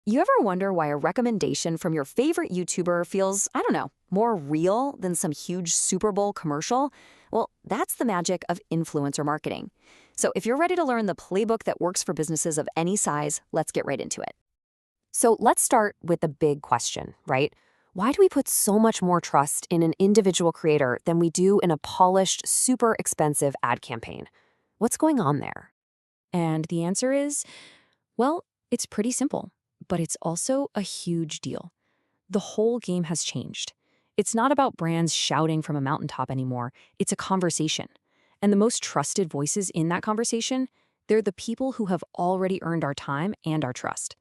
You ever wonder why a recommendation from your favorite YouTuber feels, I don't know, more real than some huge Super Bowl commercial? Well, that's the magic of influencer marketing. So if you're ready to learn the playbook that works for businesses of any size, let's get right into it. So let's start with the big question, right? Why do we put so much more trust in an individual creator than we do in a polished, super expensive ad campaign? What's going on there? And the answer is, well, it's pretty simple, but it's also a huge deal. The whole game has changed. It's not about brands shouting from a mountaintop anymore. It's a conversation. And the most trusted voices in that conversation, they're the people who have already earned our time and our trust.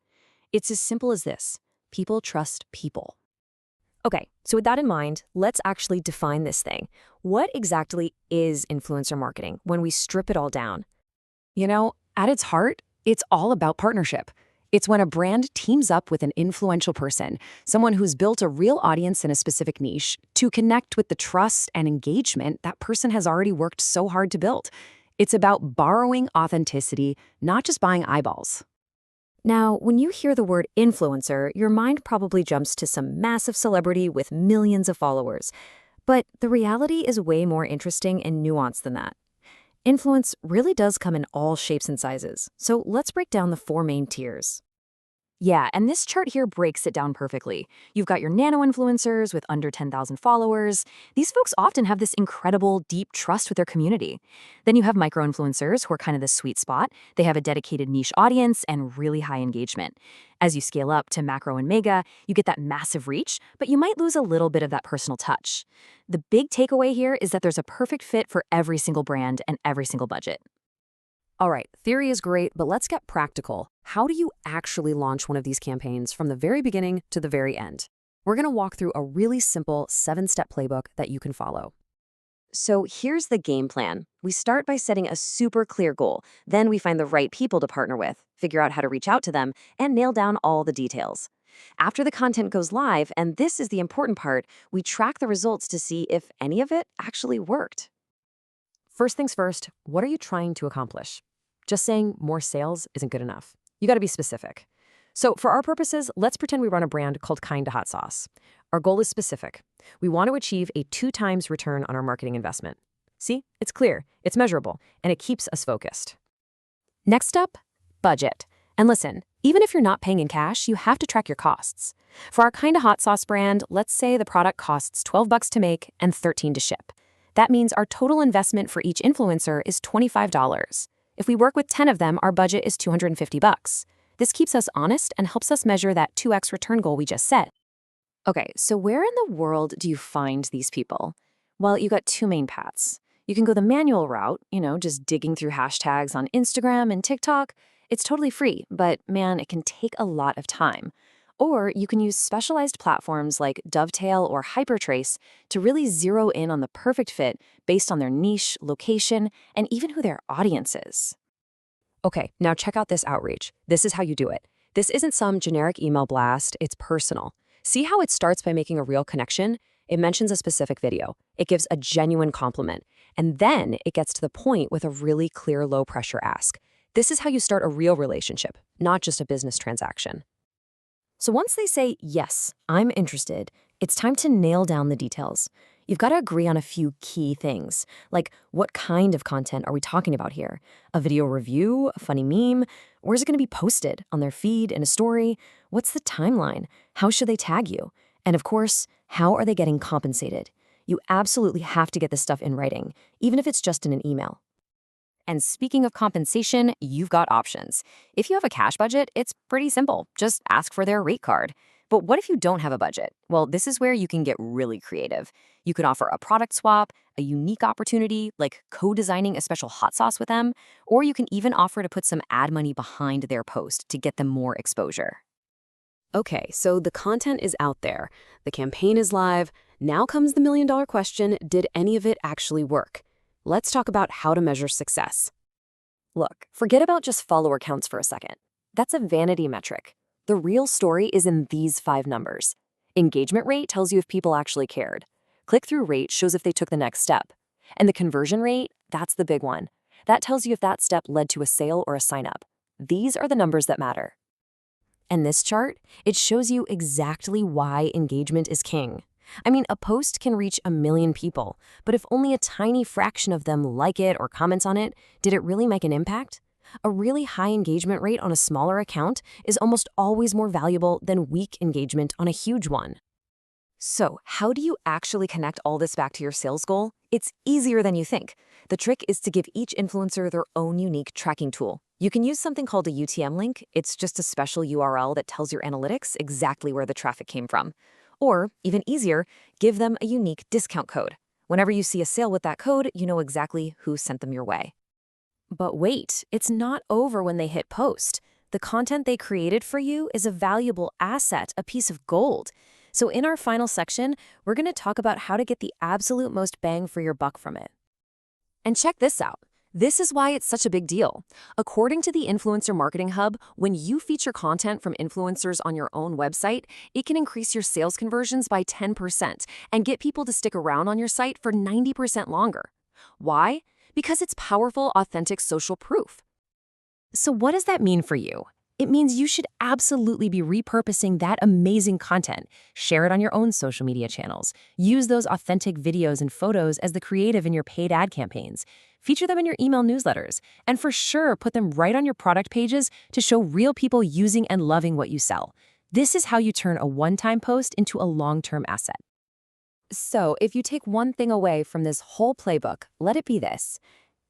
It's as simple as this. People trust people. Okay, so with that in mind, let's actually define this thing. What exactly is influencer marketing when we strip it all down? At its heart, it's all about partnership. It's when a brand teams up with an influential person, someone who's built a real audience in a specific niche, to connect with the trust and engagement that person has already worked so hard to build. It's about borrowing authenticity, not just buying eyeballs. Now, when you hear the word influencer, your mind probably jumps to some massive celebrity with millions of followers. But the reality is way more interesting and nuanced than that. Influence really does come in all shapes and sizes, so let's break down the four main tiers. Yeah, and this chart here breaks it down perfectly. You've got your nano influencers with under 10,000 followers. These folks often have this incredible, deep trust with their community. Then you have micro influencers who are kind of the sweet spot. They have a dedicated niche audience and really high engagement. As you scale up to macro and mega, you get that massive reach, but you might lose a little bit of that personal touch. The big takeaway here is that there's a perfect fit for every single brand and every single budget. All right, theory is great, but let's get practical. How do you actually launch one of these campaigns from the very beginning to the very end? We're going to walk through a really simple 7-step playbook that you can follow. So here's the game plan. We start by setting a super clear goal. Then we find the right people to partner with, figure out how to reach out to them, and nail down all the details. After the content goes live, and this is the important part, we track the results to see if any of it actually worked. First things first, what are you trying to accomplish? Just saying more sales isn't good enough. You got to be specific. So for our purposes, let's pretend we run a brand called Kinda Hot Sauce. Our goal is specific. We want to achieve a 2x return on our marketing investment. See, it's clear, it's measurable, and it keeps us focused. Next up, budget. And listen, even if you're not paying in cash, you have to track your costs. For our Kinda Hot Sauce brand, let's say the product costs $12 to make and $13 to ship. That means our total investment for each influencer is $25. If we work with 10 of them, our budget is $250. This keeps us honest and helps us measure that 2x return goal we just set. Okay, so where in the world do you find these people? Well, you got two main paths. You can go the manual route, just digging through hashtags on Instagram and TikTok. It's totally free, but man, it can take a lot of time. Or you can use specialized platforms like Dovetail or Hypertrace to really zero in on the perfect fit based on their niche, location, and even who their audience is. Okay, now check out this outreach. This is how you do it. This isn't some generic email blast, it's personal. See how it starts by making a real connection? It mentions a specific video. It gives a genuine compliment. And then it gets to the point with a really clear low-pressure ask. This is how you start a real relationship, not just a business transaction. So once they say, yes, I'm interested, it's time to nail down the details. You've got to agree on a few key things, like what kind of content are we talking about here? A video review, a funny meme? Where's it going to be posted? On their feed, in a story? What's the timeline? How should they tag you? And of course, how are they getting compensated? You absolutely have to get this stuff in writing, even if it's just in an email. And speaking of compensation, you've got options. If you have a cash budget, it's pretty simple. Just ask for their rate card. But what if you don't have a budget? Well, this is where you can get really creative. You could offer a product swap, a unique opportunity, like co-designing a special hot sauce with them, or you can even offer to put some ad money behind their post to get them more exposure. Okay, so the content is out there. The campaign is live. Now comes the million-dollar question, did any of it actually work? Let's talk about how to measure success. Look, forget about just follower counts for a second. That's a vanity metric. The real story is in these 5 numbers. Engagement rate tells you if people actually cared. Click-through rate shows if they took the next step. And the conversion rate, that's the big one. That tells you if that step led to a sale or a sign-up. These are the numbers that matter. And this chart, it shows you exactly why engagement is king. I mean, a post can reach 1 million people, but if only a tiny fraction of them like it or comments on it, did it really make an impact? A really high engagement rate on a smaller account is almost always more valuable than weak engagement on a huge one. So, how do you actually connect all this back to your sales goal? It's easier than you think. The trick is to give each influencer their own unique tracking tool. You can use something called a UTM link. It's just a special URL that tells your analytics exactly where the traffic came from. Or, even easier, give them a unique discount code. Whenever you see a sale with that code, you know exactly who sent them your way. But wait, it's not over when they hit post. The content they created for you is a valuable asset, a piece of gold. So in our final section, we're going to talk about how to get the absolute most bang for your buck from it. And check this out. This is why it's such a big deal. According to the Influencer Marketing Hub, when you feature content from influencers on your own website, it can increase your sales conversions by 10% and get people to stick around on your site for 90% longer. Why? Because it's powerful, authentic social proof. So what does that mean for you? It means you should absolutely be repurposing that amazing content. Share it on your own social media channels. Use those authentic videos and photos as the creative in your paid ad campaigns. Feature them in your email newsletters. And for sure, put them right on your product pages to show real people using and loving what you sell. This is how you turn a one-time post into a long-term asset. So, if you take one thing away from this whole playbook, let it be this.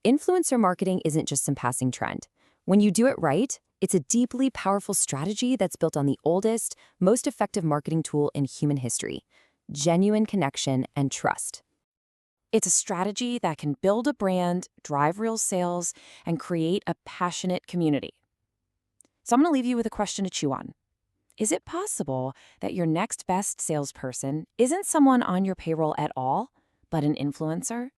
Influencer marketing isn't just some passing trend. When you do it right, it's a deeply powerful strategy that's built on the oldest, most effective marketing tool in human history: genuine connection and trust. It's a strategy that can build a brand, drive real sales, and create a passionate community. So I'm going to leave you with a question to chew on. Is it possible that your next best salesperson isn't someone on your payroll at all, but an influencer?